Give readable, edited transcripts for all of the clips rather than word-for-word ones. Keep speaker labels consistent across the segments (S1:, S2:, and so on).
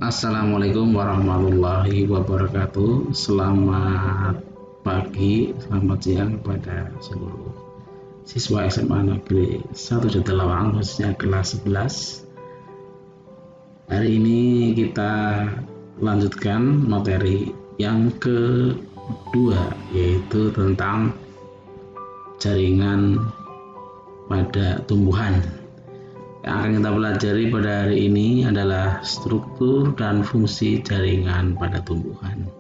S1: Assalamualaikum warahmatullahi wabarakatuh. Selamat pagi, selamat siang pada seluruh siswa SMA Negeri 1 Jatiluwih khususnya kelas 11. Hari ini kita lanjutkan materi yang kedua, yaitu tentang jaringan pada tumbuhan. Yang akan kita pelajari pada hari ini adalah struktur dan fungsi jaringan pada tumbuhan.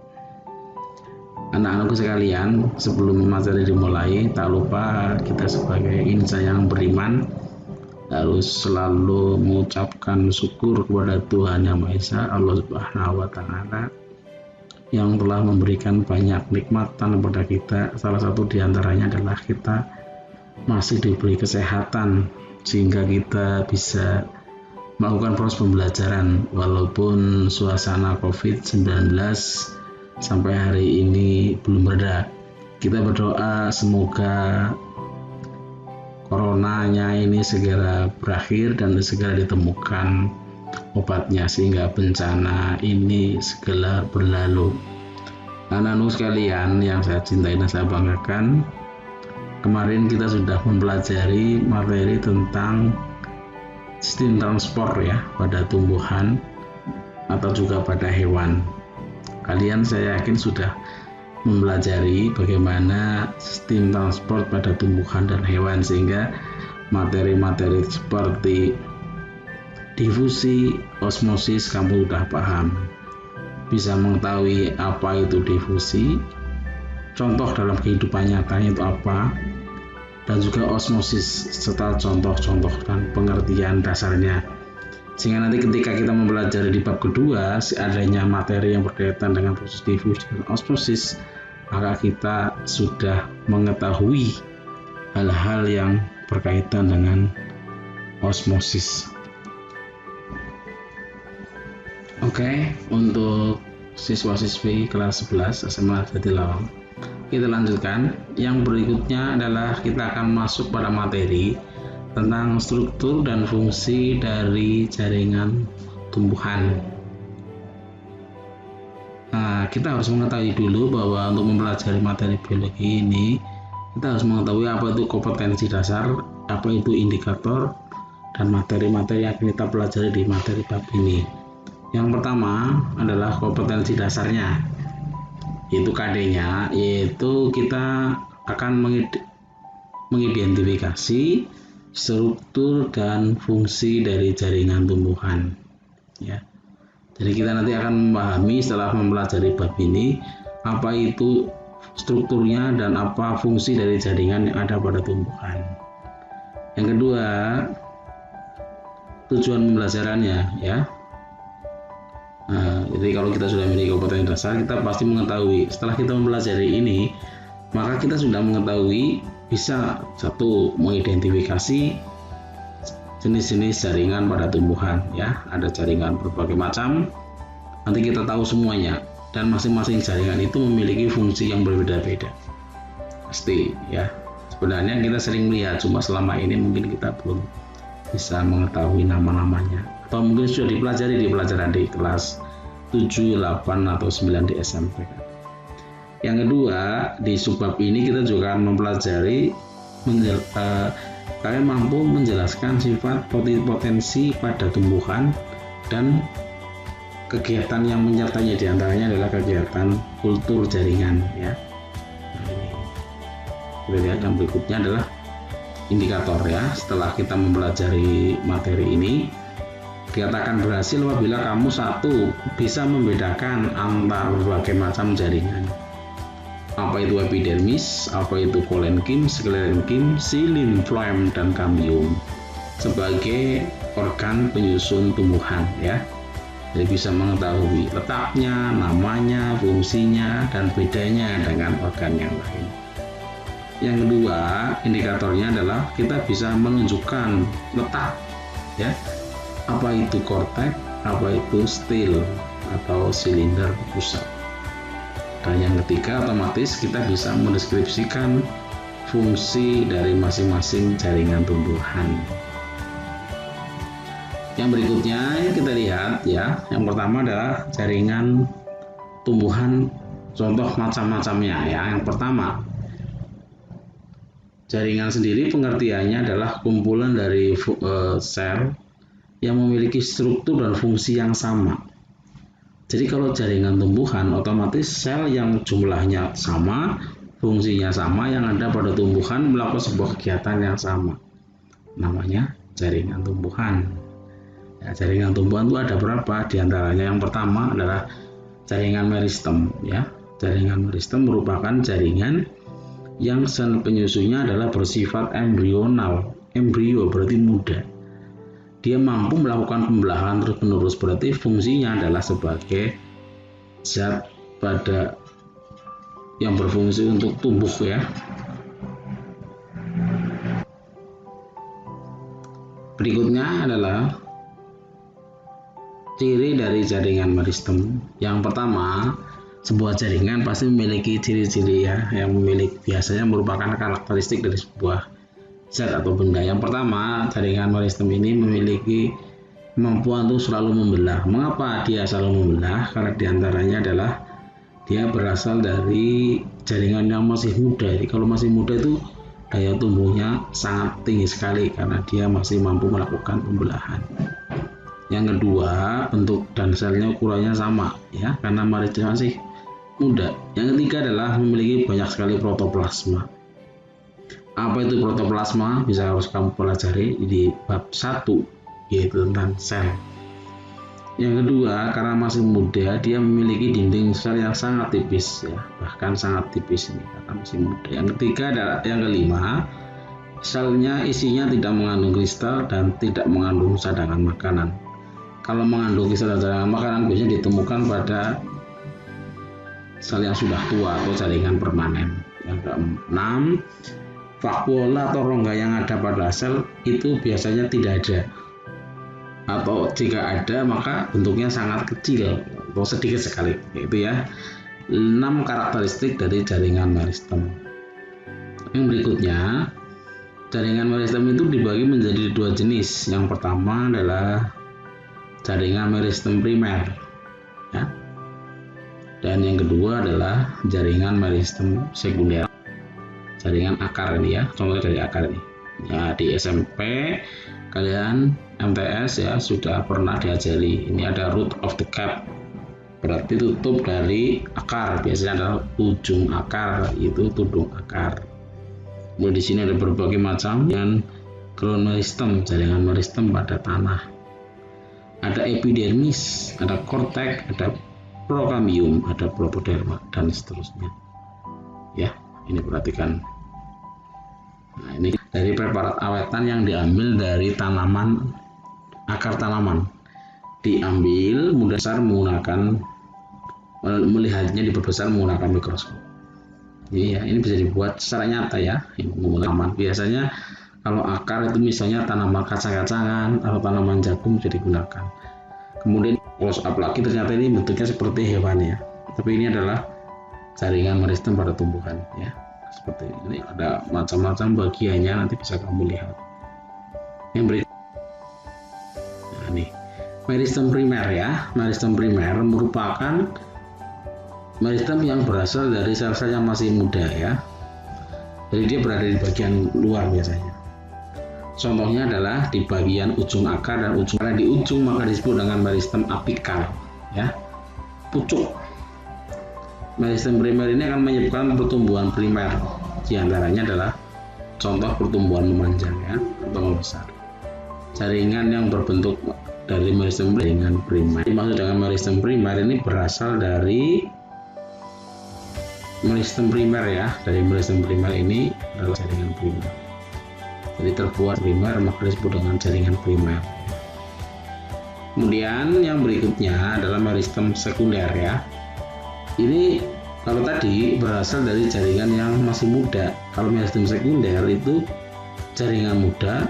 S1: Anak-anakku sekalian, sebelum materi dimulai, tak lupa kita sebagai insan yang beriman harus selalu mengucapkan syukur kepada Tuhan Yang Maha Esa, Allah Subhanahu wa Ta'ala, yang telah memberikan banyak nikmatan kepada kita. Salah satu diantaranya adalah kita masih diberi kesehatan, sehingga kita bisa melakukan proses pembelajaran walaupun suasana COVID-19 sampai hari ini belum reda. Kita berdoa semoga coronanya ini segera berakhir dan segera ditemukan obatnya sehingga bencana ini segera berlalu. Anak-anak sekalian yang saya cintai dan saya banggakan, kemarin kita sudah mempelajari materi tentang sistem transport ya pada tumbuhan atau juga pada hewan. Kalian saya yakin sudah mempelajari bagaimana sistem transport pada tumbuhan dan hewan, sehingga materi-materi seperti difusi, osmosis kamu sudah paham. Bisa mengetahui apa itu difusi, contoh dalam kehidupan nyatanya itu apa, dan juga osmosis serta contoh-contoh dan pengertian dasarnya. Sehingga nanti ketika kita mempelajari di bab kedua adanya materi yang berkaitan dengan proses difusi dan osmosis, maka kita sudah mengetahui hal-hal yang berkaitan dengan osmosis. Oke, untuk siswa-siswi kelas 11 SMA Jatiluwih, kita lanjutkan. Yang berikutnya adalah kita akan masuk pada materi tentang struktur dan fungsi dari jaringan tumbuhan. Nah, kita harus mengetahui dulu bahwa untuk mempelajari materi biologi ini, kita harus mengetahui apa itu kompetensi dasar, apa itu indikator, dan materi-materi yang kita pelajari di materi bab ini. Yang pertama adalah kompetensi dasarnya, yaitu KD-nya, yaitu kita akan mengidentifikasi struktur dan fungsi dari jaringan tumbuhan ya. Jadi kita nanti akan memahami setelah mempelajari bab ini apa itu strukturnya dan apa fungsi dari jaringan yang ada pada tumbuhan. Yang kedua, tujuan pembelajarannya ya. Nah, jadi kalau kita sudah memiliki kompetensi dasar, kita pasti mengetahui setelah kita mempelajari ini, maka kita sudah mengetahui bisa satu mengidentifikasi jenis-jenis jaringan pada tumbuhan ya. Ada jaringan berbagai macam, nanti kita tahu semuanya, dan masing-masing jaringan itu memiliki fungsi yang berbeda-beda pasti ya. Sebenarnya kita sering melihat, cuma selama ini mungkin kita belum bisa mengetahui nama-namanya, atau mungkin sudah dipelajari di pelajaran di kelas 7, 8, atau 9 di SMP. Yang kedua, di subbab ini kita juga akan mempelajari kalian mampu menjelaskan sifat potensi pada tumbuhan dan kegiatan yang menyertainya, diantaranya adalah kegiatan kultur jaringan ya. Nah, ini kita lihat yang berikutnya adalah indikator ya. Setelah kita mempelajari materi ini, dikatakan berhasil apabila kamu satu bisa membedakan antara berbagai macam jaringan. Apa itu epidermis, apa itu kolenkim, sklerenkim, xilin, floem, dan kambium sebagai organ penyusun tumbuhan ya. Jadi bisa mengetahui letaknya, namanya, fungsinya, dan bedanya dengan organ yang lain. Yang kedua, indikatornya adalah kita bisa menunjukkan letak ya. Apa itu korteks, apa itu stil atau silinder pusat. Dan yang ketiga, otomatis kita bisa mendeskripsikan fungsi dari masing-masing jaringan tumbuhan. Yang berikutnya kita lihat ya, yang pertama adalah jaringan tumbuhan, contoh macam-macamnya ya. Yang pertama, jaringan sendiri pengertiannya adalah kumpulan dari sel yang memiliki struktur dan fungsi yang sama. Jadi kalau jaringan tumbuhan, otomatis sel yang jumlahnya sama, fungsinya sama, yang ada pada tumbuhan melakukan sebuah kegiatan yang sama. Namanya jaringan tumbuhan. Ya, jaringan tumbuhan itu ada berapa? Di antaranya yang pertama adalah jaringan meristem. Ya, jaringan meristem merupakan jaringan yang sel penyusunya adalah bersifat embrional. Embrio berarti muda. Dia mampu melakukan pembelahan terus-menerus, berarti fungsinya adalah sebagai zat pada yang berfungsi untuk tumbuh ya. Berikutnya adalah ciri dari jaringan meristem. Yang pertama, sebuah jaringan pasti memiliki ciri-ciri ya, yang biasanya merupakan karakteristik dari sebuah zat atau benda. Yang pertama, jaringan meristem ini memiliki kemampuan untuk selalu membelah. Mengapa dia selalu membelah? Karena diantaranya adalah dia berasal dari jaringan yang masih muda. Jadi kalau masih muda itu daya tumbuhnya sangat tinggi sekali karena dia masih mampu melakukan pembelahan. Yang kedua, bentuk dan selnya ukurannya sama ya, karena meristem masih muda. Yang ketiga adalah memiliki banyak sekali protoplasma. Apa itu protoplasma? Bisa harus kamu pelajari di bab 1, yaitu tentang sel. Yang kedua, karena masih muda, dia memiliki dinding sel yang sangat tipis ya, bahkan sangat tipis ini karena masih muda. Yang ketiga adalah yang kelima, selnya isinya tidak mengandung kristal dan tidak mengandung cadangan makanan. Kalau mengandung kristal dan cadangan makanan biasanya ditemukan pada sel yang sudah tua atau jaringan permanen. Yang keenam, vakuola atau rongga yang ada pada sel itu biasanya tidak ada, atau jika ada maka bentuknya sangat kecil atau sedikit sekali. Itu ya 6 karakteristik dari jaringan meristem. Yang berikutnya, jaringan meristem itu dibagi menjadi 2 jenis. Yang pertama adalah jaringan meristem primer ya, dan yang kedua adalah jaringan meristem sekunder, jaringan akar ini ya, contoh dari akar ini ya. Di SMP kalian MTS ya sudah pernah diajari, ini ada root of the cap, berarti tutup dari akar, biasanya adalah ujung akar, itu tudung akar. Kemudian di sini ada berbagai macam dengan ground meristem, jaringan meristem pada tanah. Ada epidermis, ada korteks, ada prokambium, ada propoderma dan seterusnya. Ya, ini perhatikan. Nah, ini dari preparat awetan yang diambil dari tanaman, akar tanaman. Diambil mudah besar menggunakan, melihatnya diperbesar menggunakan mikroskop. Iya, ini bisa dibuat secara nyata ya. Ini tanaman. Biasanya kalau akar itu misalnya tanaman kacang-kacangan atau tanaman jagung bisa digunakan. Kemudian close up lagi ternyata ini bentuknya seperti hewan ya. Tapi ini adalah jaringan meristem pada tumbuhan ya. Seperti ini ada macam-macam bagiannya, nanti bisa kamu lihat. Yang berikutnya, nah nih meristem primer ya. Meristem primer merupakan meristem yang berasal dari sel-sel yang masih muda ya. Jadi dia berada di bagian luar biasanya. Contohnya adalah di bagian ujung akar dan ujung. Karena di ujung maka disebut dengan meristem apikal ya, pucuk. Meristem primer ini akan menyebabkan pertumbuhan primer. Di antaranya adalah contoh pertumbuhan memanjang ya atau membesar. Jaringan yang berbentuk dari meristem jaringan primer. Dimaksud dengan meristem primer ini berasal dari meristem primer ya. Dari meristem primer ini adalah jaringan primer. Jadi terbuat primer maka disebut dengan jaringan primer. Kemudian yang berikutnya adalah meristem sekunder ya. Ini kalau tadi berasal dari jaringan yang masih muda. Kalau meristem sekunder itu jaringan muda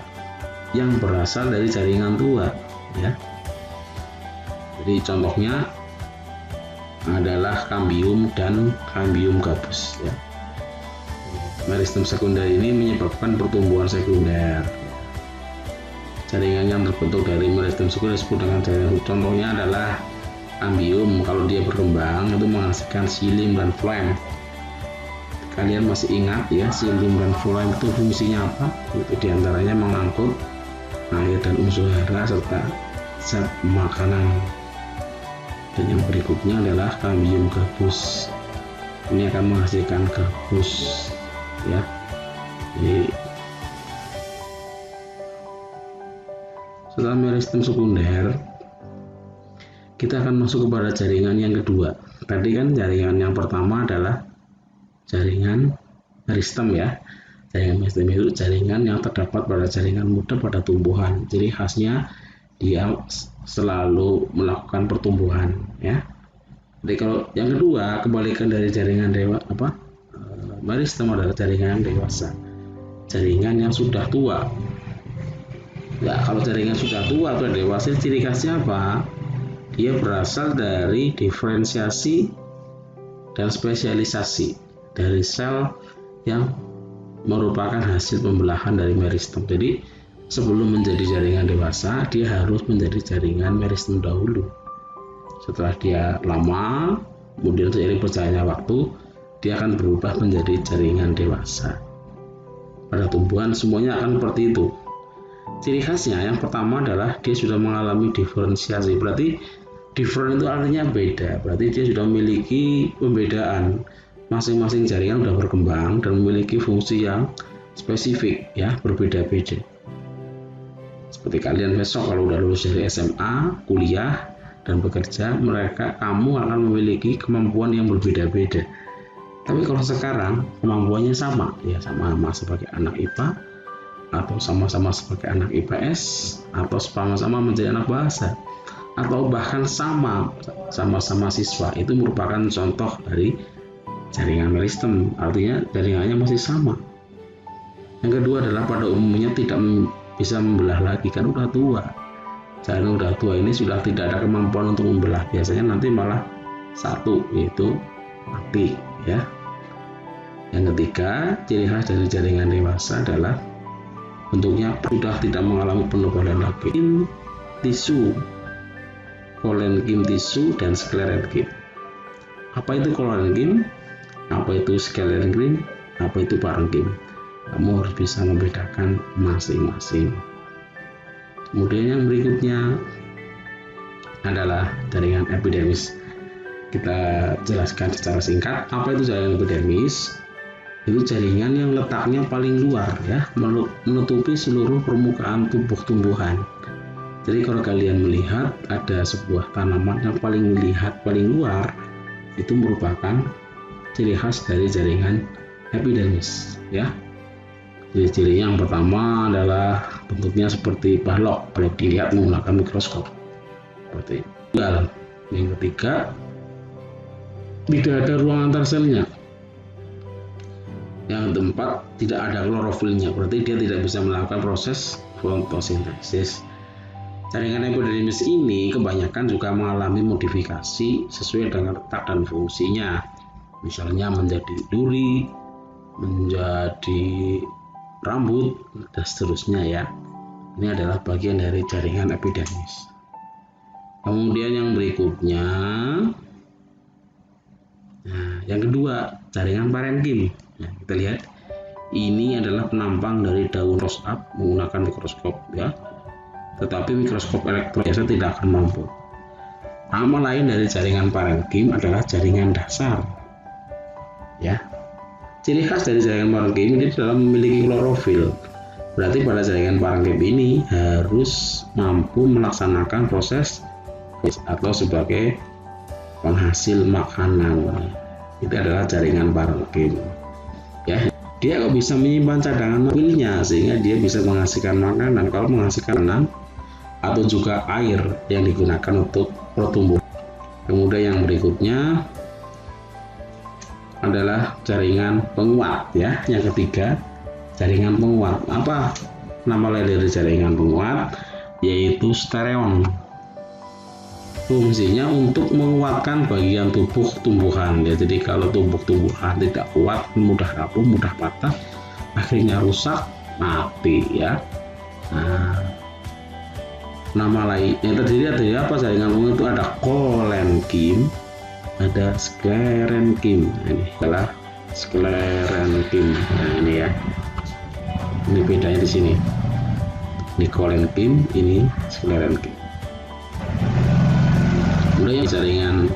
S1: yang berasal dari jaringan tua ya. Jadi contohnya adalah kambium dan kambium gabus ya. Meristem sekunder ini menyebabkan pertumbuhan sekunder. jaringan yang terbentuk dari meristem sekunder disebut dengan jaringan. Contohnya adalah kambium. Kalau dia berkembang itu menghasilkan xilin dan phloem. Kalian masih ingat ya, xilin dan phloem itu fungsinya apa? Itu diantaranya mengangkut air dan unsur hara serta zat makanan. Dan yang berikutnya adalah kambium gabus. Ini akan menghasilkan gabus ya. Jadi setelah meristem sekunder, kita akan masuk kepada jaringan yang kedua. Tadi kan jaringan yang pertama adalah jaringan meristem ya. Jaringan meristem itu jaringan yang terdapat pada jaringan muda pada tumbuhan. Jadi khasnya dia selalu melakukan pertumbuhan ya. Jadi kalau yang kedua, kebalikan dari jaringan meristem adalah jaringan dewasa. Jaringan yang sudah tua. Ya, kalau jaringan sudah tua atau dewasa, ciri khasnya apa? Dia berasal dari diferensiasi dan spesialisasi dari sel yang merupakan hasil pembelahan dari meristem. Jadi sebelum menjadi jaringan dewasa, dia harus menjadi jaringan meristem dahulu. Setelah dia lama, kemudian seiring berjalannya waktu, dia akan berubah menjadi jaringan dewasa. Pada tumbuhan semuanya akan seperti itu. Ciri khasnya yang pertama adalah dia sudah mengalami diferensiasi. Berarti different itu artinya beda. Berarti dia sudah memiliki pembedaan. Masing-masing jaringan sudah berkembang dan memiliki fungsi yang spesifik ya, berbeda-beda. Seperti kalian besok kalau udah lulus dari SMA, kuliah dan bekerja, kamu akan memiliki kemampuan yang berbeda-beda. Tapi kalau sekarang kemampuannya sama, ya sama-sama sebagai anak IPA atau sama-sama sebagai anak IPS atau sama-sama menjadi anak bahasa atau bahkan sama-sama siswa, itu merupakan contoh dari jaringan meristem, artinya jaringannya masih sama. Yang kedua adalah pada umumnya tidak bisa membelah lagi, kan udah tua. Jaringan udah tua ini sudah tidak ada kemampuan untuk membelah, biasanya nanti malah satu, yaitu mati ya. Yang ketiga, ciri khas dari jaringan dewasa adalah bentuknya sudah tidak mengalami penebalan lagi. Tisu, kolenkim tisu dan sklerenkim. Apa itu kolenkim? Apa itu sklerenkim? Apa itu parenkim? Kamu harus bisa membedakan masing-masing. Kemudian yang berikutnya adalah jaringan epidermis. Kita jelaskan secara singkat. Apa itu jaringan epidermis? Itu jaringan yang letaknya paling luar ya, menutupi seluruh permukaan tubuh tumbuhan. Jadi kalau kalian melihat ada sebuah tanaman yang paling luar, itu merupakan ciri khas dari jaringan epidermis ya. Jadi ciri yang pertama adalah bentuknya seperti balok kalau dilihat menggunakan mikroskop. Seperti itu. Yang ketiga, tidak ada ruang antar selnya. Yang keempat, tidak ada klorofilnya, berarti dia tidak bisa melakukan proses fotosintesis. Jaringan epidermis ini kebanyakan juga mengalami modifikasi sesuai dengan letak dan fungsinya. Misalnya menjadi duri, menjadi rambut, dan seterusnya ya. Ini adalah bagian dari jaringan epidermis. Kemudian yang berikutnya, nah, yang kedua, jaringan parenkim. Nah, kita lihat, ini adalah penampang dari daun close up menggunakan mikroskop ya. Tetapi mikroskop elektron biasa tidak akan mampu. Nama lain dari jaringan parenkim adalah jaringan dasar. Ya. Ciri khas dari jaringan parenkim ini adalah memiliki klorofil. Berarti pada jaringan parenkim ini harus mampu melaksanakan proses atau sebagai penghasil makanan. Itu adalah jaringan parenkim. Ya, dia kok bisa menyimpan cadangan mobilnya sehingga dia bisa menghasilkan makanan. Kalau menghasilkan makanan atau juga air yang digunakan untuk pertumbuhan. Kemudian yang berikutnya adalah jaringan penguat ya. Yang ketiga, jaringan penguat. Apa nama lain dari jaringan penguat? Yaitu stereon. Fungsinya untuk menguatkan bagian tubuh tumbuhan ya. Jadi kalau tubuh tumbuhan tidak kuat, mudah rapuh, mudah patah, akhirnya rusak, mati ya. Nah, nama lain yang terdiri dari apa jaringan penghubung itu ada kolenkim, ada sklerenkim. Ini adalah sklerenkim. Nah ini ya, ini bedanya di sini. Ini kolenkim, ini sklerenkim. Kemudian jaringan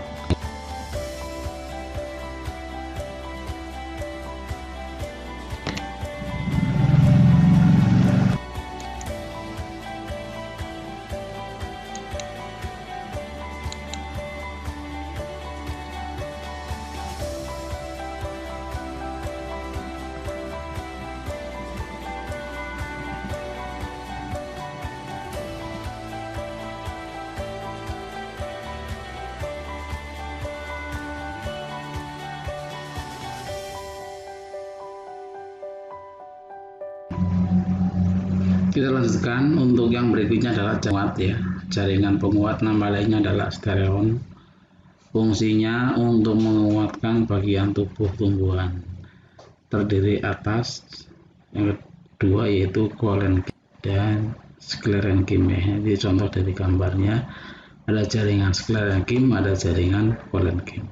S1: kita lanjutkan. Untuk yang berikutnya adalah penguat ya. Jaringan penguat nama lainnya adalah stereon. Fungsinya untuk menguatkan bagian tubuh tumbuhan. Terdiri atas yang kedua yaitu kolenkim dan sklerenkim ya. Jadi contoh dari gambarnya ada jaringan sklerenkim, ada jaringan kolenkim.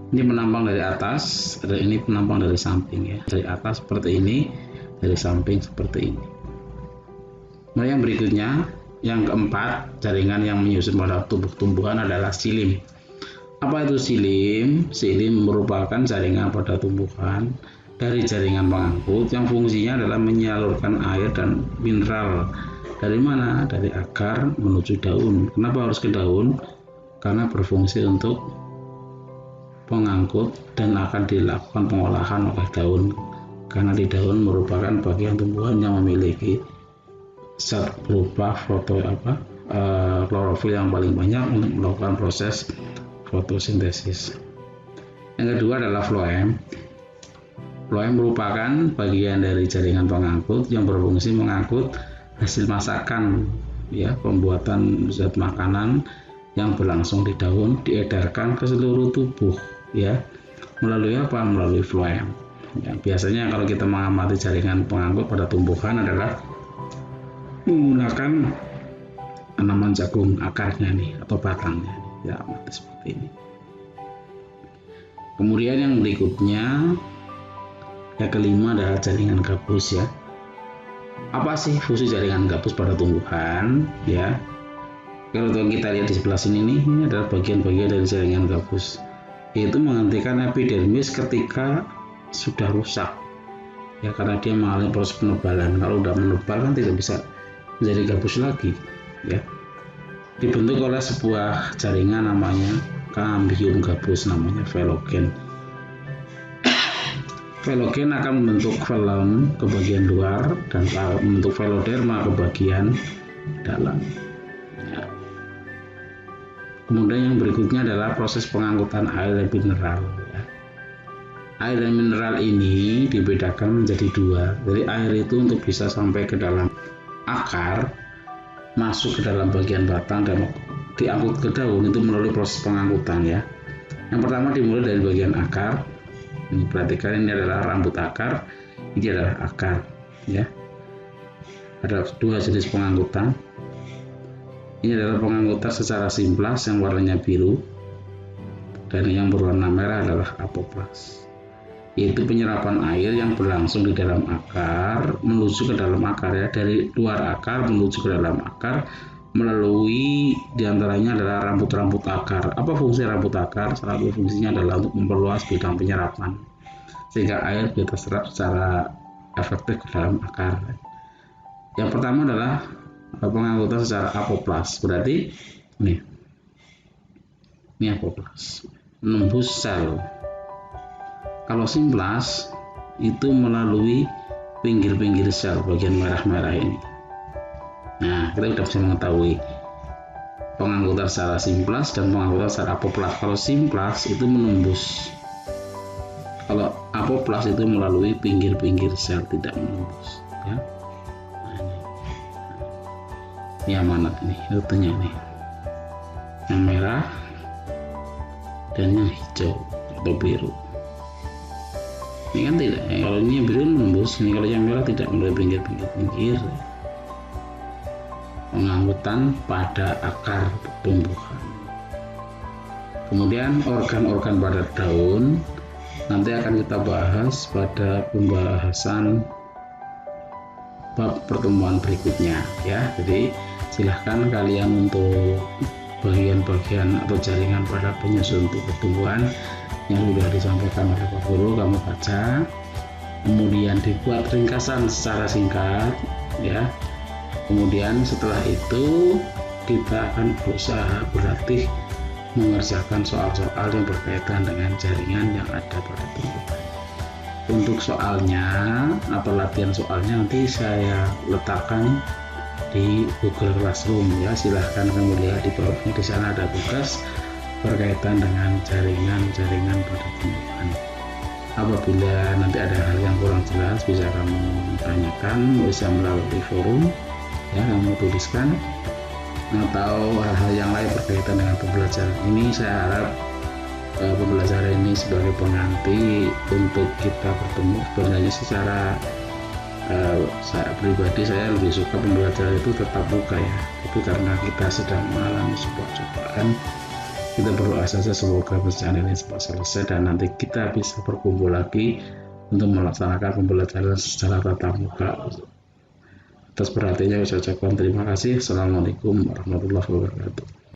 S1: Ini penampang dari atas, ada ini penampang dari samping ya. Dari atas seperti ini, dari samping seperti ini. Nah yang berikutnya, yang keempat, jaringan yang menyusun pada tubuh tumbuhan adalah silim. Apa itu silim? Silim merupakan jaringan pada tumbuhan dari jaringan pengangkut yang fungsinya adalah menyalurkan air dan mineral. Dari mana? Dari akar menuju daun. Kenapa harus ke daun? Karena berfungsi untuk pengangkut dan akan dilakukan pengolahan oleh daun. Karena di daun merupakan bagian tumbuhan yang memiliki zat berupa klorofil yang paling banyak untuk melakukan proses fotosintesis. Yang kedua adalah floem. Floem merupakan bagian dari jaringan pengangkut yang berfungsi mengangkut hasil masakan ya, pembuatan zat makanan yang berlangsung di daun diedarkan ke seluruh tubuh ya. Melalui apa? Melalui floem. Ya, biasanya kalau kita mengamati jaringan pengangkut pada tumbuhan adalah menggunakan tanaman jagung akarnya nih atau batangnya ya, seperti ini. Kemudian yang berikutnya yang kelima adalah jaringan gabus ya. Apa sih fungsi jaringan gabus pada tumbuhan ya? Kalau kita lihat di sebelah sini nih, ini adalah bagian-bagian dari jaringan gabus, yaitu menghentikan epidermis ketika sudah rusak ya, karena dia mengalami proses penebalan. Kalau udah menebal kan tidak bisa menjadi gabus lagi ya. Dibentuk oleh sebuah jaringan namanya kambium gabus, namanya velogen. Velogen akan membentuk velum ke bagian luar dan membentuk veloderma ke bagian dalam ya. Kemudian yang berikutnya adalah proses pengangkutan air dan mineral ya. Air dan mineral ini dibedakan menjadi dua. Jadi air itu untuk bisa sampai ke dalam akar, masuk ke dalam bagian batang dan diangkut ke daun itu melalui proses pengangkutan ya. Yang pertama dimulai dari bagian akar. Ini perhatikan, ini adalah rambut akar, ini adalah akar ya. Ada dua jenis pengangkutan. Ini adalah pengangkutan secara simplas yang warnanya biru, dan yang berwarna merah adalah apoplas, yaitu penyerapan air yang berlangsung di dalam akar menuju ke dalam akar ya, dari luar akar menuju ke dalam akar melalui diantaranya adalah rambut-rambut akar. Apa fungsi rambut akar? Salah satu fungsinya adalah untuk memperluas bidang penyerapan sehingga air bisa terserap secara efektif ke dalam akar. Yang pertama adalah pengangkutan secara apoplas, berarti ini apoplas menembus sel. Kalau simplas itu melalui pinggir-pinggir sel bagian merah-merah ini. Nah, kita sudah bisa mengetahui pengangkutan secara simplas dan pengangkutan secara apoplas. Kalau simplas itu menembus, kalau apoplas itu melalui pinggir-pinggir sel, tidak menembus ya. Nah, ini amanat nih rutenya nih, yang merah dan yang hijau atau biru. Ini kan tidak, kalau ini yang biru menembus, ini kalau yang merah tidak melalui pinggir-pinggir. pengangkutan pada akar tumbuhan. Kemudian organ-organ pada daun nanti akan kita bahas pada pembahasan bab pertemuan berikutnya ya. Jadi silahkan kalian untuk bagian-bagian atau jaringan pada penyusun pertumbuhan yang sudah disampaikan oleh Pak Guru kamu baca, kemudian dibuat ringkasan secara singkat ya. Kemudian setelah itu kita akan berusaha berlatih mengerjakan soal-soal yang berkaitan dengan jaringan yang ada pada tumbuhan. Untuk soalnya atau latihan soalnya nanti saya letakkan di Google Classroom ya, silahkan kamu lihat di bawahnya, di sana ada tugas berkaitan dengan jaringan-jaringan pada tumbuhan. Apabila nanti ada hal yang kurang jelas bisa kamu tanyakan, bisa melalui forum ya, kamu tuliskan, atau hal-hal yang lain berkaitan dengan pembelajaran ini. Saya harap pembelajaran ini sebagai pengganti untuk kita bertemu. Sebenarnya secara saya pribadi saya lebih suka pembelajaran itu tetap muka ya, itu karena kita sedang mengalami sebuah cobaan. Kita berdoa saja semoga bencana ini cepat selesai dan nanti kita bisa berkumpul lagi untuk melaksanakan pembelajaran secara tatap muka. Atas perhatiannya saya ucapkan terima kasih. Assalamualaikum warahmatullahi wabarakatuh.